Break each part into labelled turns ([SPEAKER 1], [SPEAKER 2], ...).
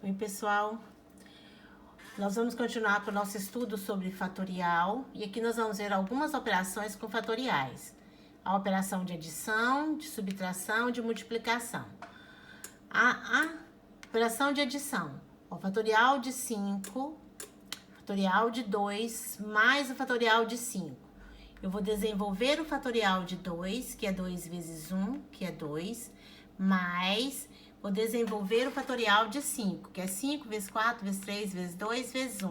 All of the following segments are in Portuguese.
[SPEAKER 1] Oi, pessoal. Nós vamos continuar com o nosso estudo sobre fatorial e aqui nós vamos ver algumas operações com fatoriais. A operação de adição, de subtração, de multiplicação. A operação de adição, o fatorial de 5, fatorial de 2, mais o fatorial de 5. Eu vou desenvolver o fatorial de 2, que é 2 vezes 1, que é 2, mais... vou desenvolver o fatorial de 5, que é 5 vezes 4, vezes 3, vezes 2, vezes 1.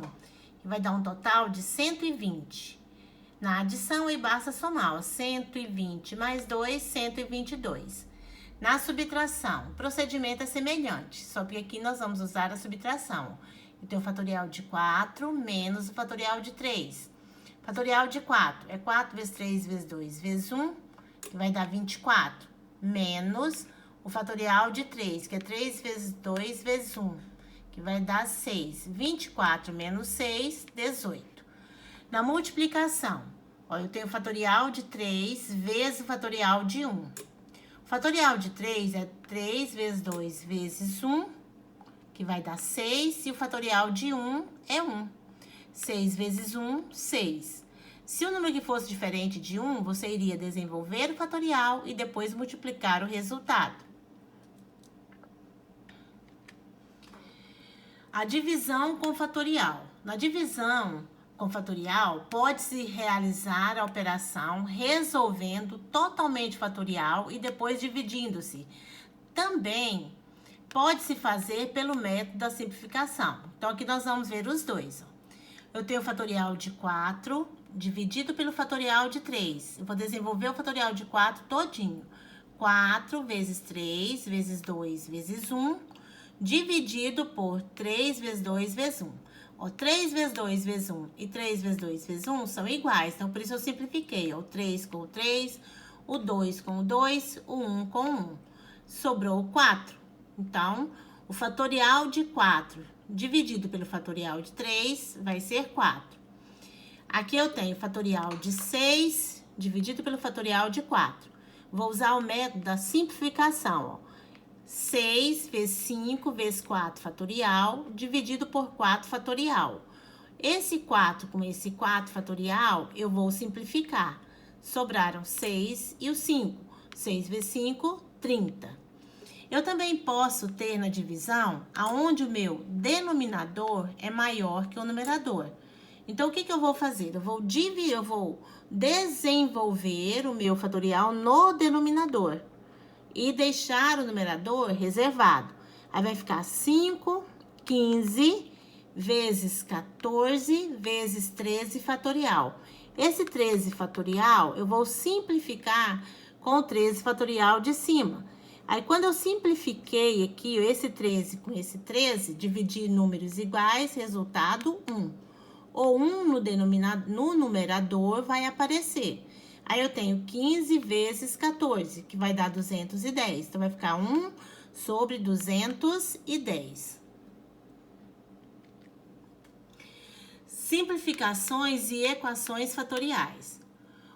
[SPEAKER 1] Que vai dar um total de 120. Na adição, aí basta somar, ó, 120 mais 2, 122. Na subtração, o procedimento é semelhante, só que aqui nós vamos usar a subtração. Eu tenho o fatorial de 4 menos o fatorial de 3. Fatorial de 4 é 4 vezes 3, vezes 2, vezes 1, que vai dar 24, menos... o fatorial de 3, que é 3 vezes 2 vezes 1, que vai dar 6. 24 menos 6, 18. Na multiplicação, ó, eu tenho o fatorial de 3 vezes o fatorial de 1. O fatorial de 3 é 3 vezes 2 vezes 1, que vai dar 6. E o fatorial de 1 é 1. 6 vezes 1, 6. Se o número que fosse diferente de 1, você iria desenvolver o fatorial e depois multiplicar o resultado. A divisão com fatorial. Na divisão com fatorial, pode-se realizar a operação resolvendo totalmente o fatorial e depois dividindo-se. Também pode-se fazer pelo método da simplificação. Então, aqui nós vamos ver os dois. Eu tenho o fatorial de 4 dividido pelo fatorial de 3. Eu vou desenvolver o fatorial de 4 todinho. 4 vezes 3 vezes 2 vezes 1... dividido por 3 vezes 2 vezes 1. Ó, 3 vezes 2 vezes 1 e 3 vezes 2 vezes 1 são iguais. Então, por isso eu simplifiquei. Ó, o 3 com o 3, o 2 com o 2, o 1 com o 1. Sobrou 4. Então, o fatorial de 4 dividido pelo fatorial de 3 vai ser 4. Aqui eu tenho o fatorial de 6 dividido pelo fatorial de 4. Vou usar o método da simplificação, ó. 6 vezes 5 vezes 4 fatorial, dividido por 4 fatorial. Esse 4 com esse 4 fatorial, eu vou simplificar. Sobraram 6 e o 5. 6 vezes 5, 30. Eu também posso ter na divisão, aonde o meu denominador é maior que o numerador. Então, o que eu vou fazer? Eu vou desenvolver o meu fatorial no denominador e deixar o numerador reservado. Aí vai ficar 5, 15 vezes 14 vezes 13 fatorial. Esse 13 fatorial eu vou simplificar com o 13 fatorial de cima. Aí, quando eu simplifiquei aqui esse 13 com esse 13, dividir números iguais, resultado 1. O 1 no numerador vai aparecer. Aí, eu tenho 15 vezes 14, que vai dar 210. Então, vai ficar 1 sobre 210. Simplificações e equações fatoriais.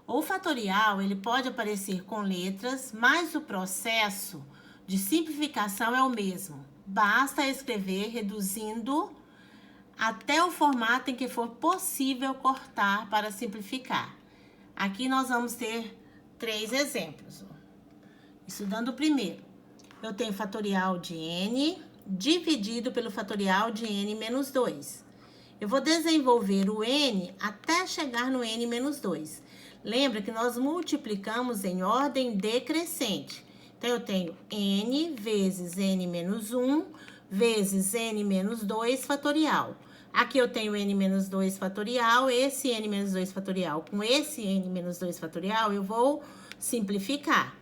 [SPEAKER 1] O fatorial, ele pode aparecer com letras, mas o processo de simplificação é o mesmo. Basta escrever reduzindo até o formato em que for possível cortar para simplificar. Aqui nós vamos ter 3 exemplos. Estudando o primeiro. Eu tenho fatorial de n dividido pelo fatorial de n menos 2. Eu vou desenvolver o n até chegar no n menos 2. Lembra que nós multiplicamos em ordem decrescente. Então, eu tenho n vezes n menos 1 vezes n menos 2 fatorial. Aqui eu tenho n menos 2 fatorial, esse n menos 2 fatorial com esse n menos 2 fatorial, eu vou simplificar.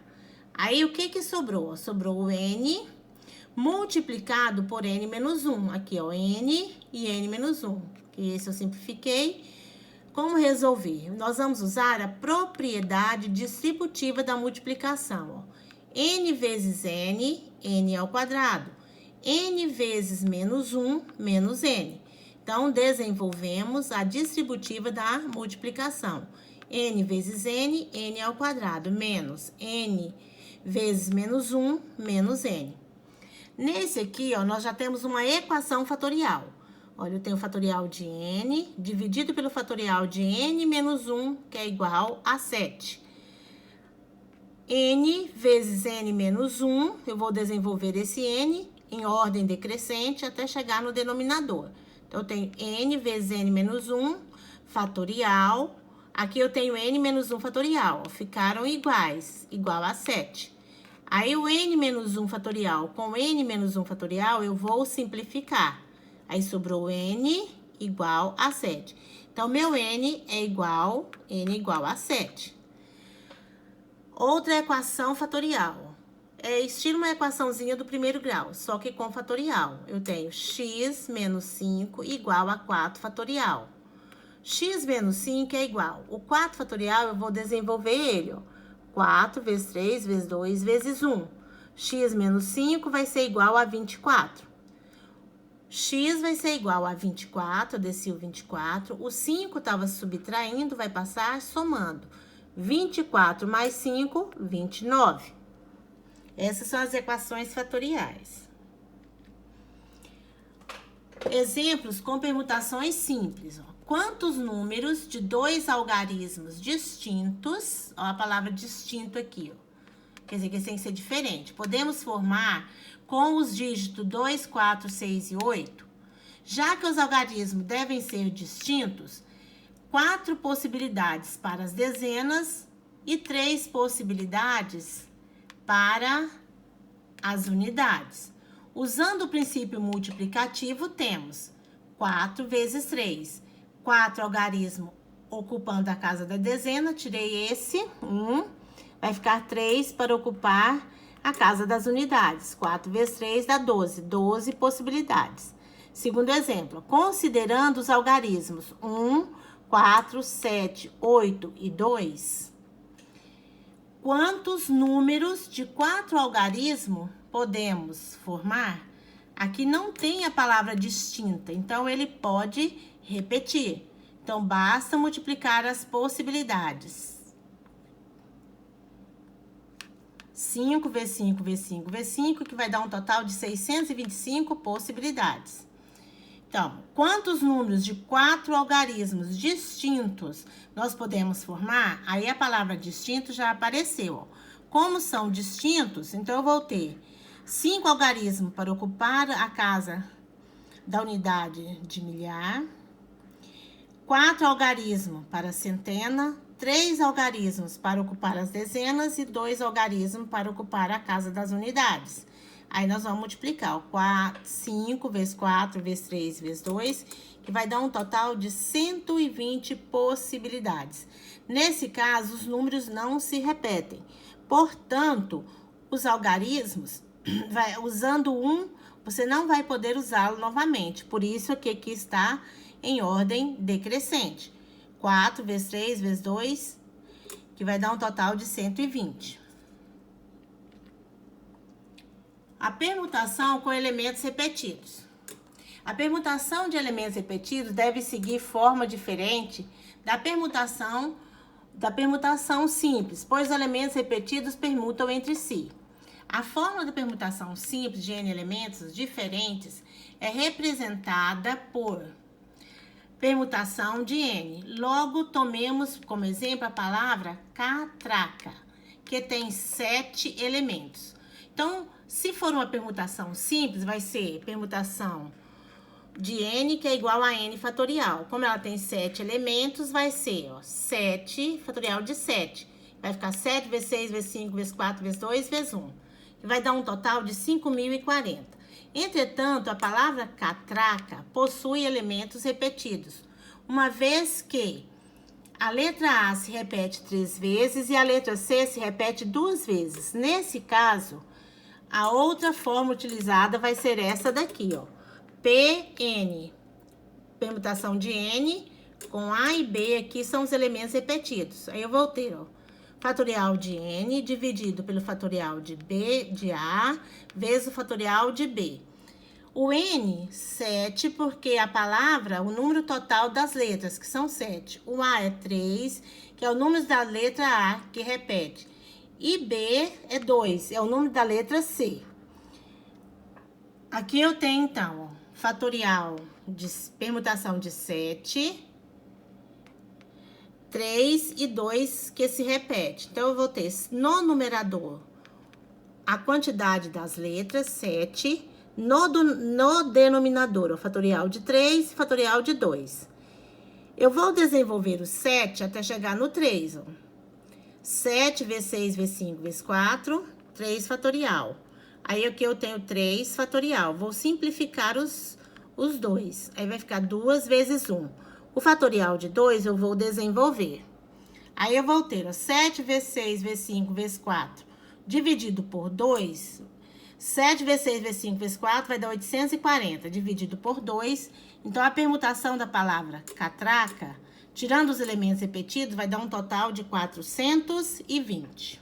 [SPEAKER 1] Aí, o que sobrou? Sobrou o n multiplicado por n menos 1. Aqui, ó, n e n menos 1. Que esse eu simplifiquei. Como resolver? Nós vamos usar a propriedade distributiva da multiplicação, ó. N vezes n, n ao quadrado. N vezes menos 1, menos n. Então, desenvolvemos a distributiva da multiplicação. N vezes n, n ao quadrado, menos n vezes menos 1, menos n. Nesse aqui, ó, nós já temos uma equação fatorial. Olha, eu tenho o fatorial de n dividido pelo fatorial de n menos 1, que é igual a 7. N vezes n menos 1, eu vou desenvolver esse n em ordem decrescente até chegar no denominador. Então, eu tenho n vezes n menos 1, fatorial. Aqui eu tenho n menos 1 fatorial, ficaram iguais, igual a 7. Aí, o n menos 1 fatorial com n menos 1 fatorial, eu vou simplificar. Aí, sobrou n igual a 7. Então, meu n igual a 7. Outra equação fatorial. É estilo uma equaçãozinha do primeiro grau, só que com fatorial. Eu tenho x menos 5 igual a 4 fatorial. X menos 5 é igual. O 4 fatorial, eu vou desenvolver ele, ó. 4 vezes 3 vezes 2 vezes 1. X menos 5 vai ser igual a 24. X vai ser igual a 24, eu desci o 24. O 5 estava subtraindo, vai passar somando. 24 mais 5, 29. Essas são as equações fatoriais. Exemplos com permutações simples. Ó. Quantos números de 2 algarismos distintos, ó, a palavra distinto aqui, ó, quer dizer que esse tem que ser diferente, podemos formar com os dígitos 2, 4, 6 e 8? Já que os algarismos devem ser distintos, 4 possibilidades para as dezenas e 3 possibilidades para as unidades. Usando o princípio multiplicativo, temos 4 vezes 3. 4 algarismo ocupando a casa da dezena, tirei esse, 1. Vai ficar 3 para ocupar a casa das unidades. 4 vezes 3 dá 12. 12 possibilidades. Segundo exemplo, considerando os algarismos 1, 4, 7, 8 e 2, quantos números de 4 algarismos podemos formar? Aqui não tem a palavra distinta, então ele pode repetir. Então, basta multiplicar as possibilidades. 5 vezes 5 vezes 5 vezes 5, que vai dar um total de 625 possibilidades. Então, quantos números de 4 algarismos distintos nós podemos formar? Aí a palavra distinto já apareceu. Como são distintos, então eu vou ter 5 algarismos para ocupar a casa da unidade de milhar, 4 algarismos para centena, 3 algarismos para ocupar as dezenas e 2 algarismos para ocupar a casa das unidades. Aí, nós vamos multiplicar, ó, 5 vezes 4 vezes 3 vezes 2, que vai dar um total de 120 possibilidades. Nesse caso, os números não se repetem. Portanto, os algarismos, usando um, você não vai poder usá-lo novamente. Por isso, aqui está em ordem decrescente. 4 vezes 3 vezes 2, que vai dar um total de 120. A permutação com elementos repetidos. A permutação de elementos repetidos deve seguir forma diferente da permutação simples, pois os elementos repetidos permutam entre si. A fórmula da permutação simples de n elementos diferentes é representada por permutação de n. Logo, tomemos como exemplo a palavra catraca, que tem 7 elementos. Então, se for uma permutação simples, vai ser permutação de n, que é igual a n fatorial. Como ela tem 7 elementos, vai ser, ó, 7 fatorial de 7. Vai ficar 7 vezes 6 vezes 5 vezes 4 vezes 2 vezes 1. Que vai dar um total de 5.040. Entretanto, a palavra catraca possui elementos repetidos, uma vez que a letra A se repete 3 vezes e a letra C se repete 2 vezes. Nesse caso, a outra forma utilizada vai ser essa daqui, ó. PN, permutação de N, com A e B aqui são os elementos repetidos. Aí eu vou ter, ó, fatorial de N dividido pelo fatorial de B, de A, vezes o fatorial de B. O N, 7, porque a palavra, o número total das letras, que são 7. O A é 3, que é o número da letra A, que repete. E B é 2, é o número da letra C. Aqui eu tenho, então, ó, fatorial de permutação de 7, 3 e 2 que se repete. Então, eu vou ter no numerador a quantidade das letras, 7, no denominador o fatorial de 3 e fatorial de 2. Eu vou desenvolver o 7 até chegar no 3, ó. 7 vezes 6 vezes 5 vezes 4, 3 fatorial. Aí aqui eu tenho 3 fatorial. Vou simplificar os dois. Aí vai ficar 2 vezes 1. O fatorial de 2 eu vou desenvolver. Aí eu vou ter, ó, 7 vezes 6 vezes 5 vezes 4, dividido por 2. 7 vezes 6 vezes 5 vezes 4 vai dar 840, dividido por 2. Então, a permutação da palavra catraca, tirando os elementos repetidos, vai dar um total de 420.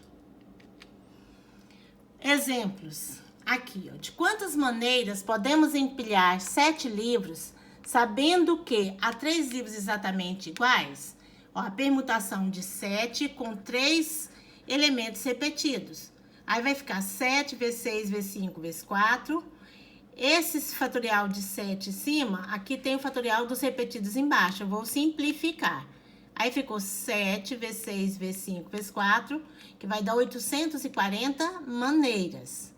[SPEAKER 1] Exemplos. Aqui, ó. De quantas maneiras podemos empilhar 7 livros, sabendo que há 3 livros exatamente iguais? Ó, a permutação de 7 com 3 elementos repetidos. Aí vai ficar 7 vezes 6 vezes 5 vezes 4. Esse fatorial de 7 em cima, aqui tem o fatorial dos repetidos embaixo. Eu vou simplificar. Aí ficou 7 vezes 6 vezes 5 vezes 4, que vai dar 840 maneiras.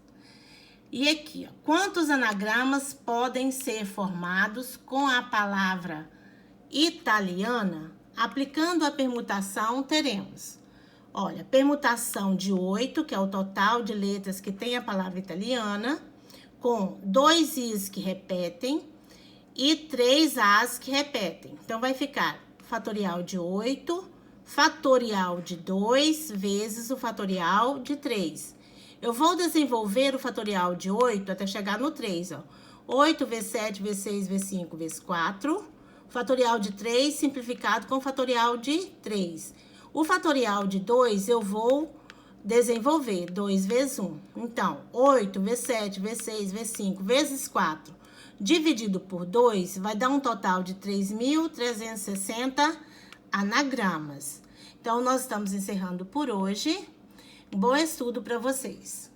[SPEAKER 1] E aqui, ó, quantos anagramas podem ser formados com a palavra italiana? Aplicando a permutação, teremos, olha, permutação de 8, que é o total de letras que tem a palavra italiana, com 2 Is que repetem e 3 As que repetem. Então, vai ficar fatorial de 8, fatorial de 2 vezes o fatorial de 3. Eu vou desenvolver o fatorial de 8 até chegar no 3, ó. 8 vezes 7 vezes 6 vezes 5 vezes 4. Fatorial de 3 simplificado com fatorial de 3. O fatorial de 2 eu vou desenvolver 2 vezes 1. Então, 8 vezes 7 vezes 6 vezes 5 vezes 4 dividido por 2 vai dar um total de 3.360 anagramas. Então, nós estamos encerrando por hoje. Bom estudo para vocês.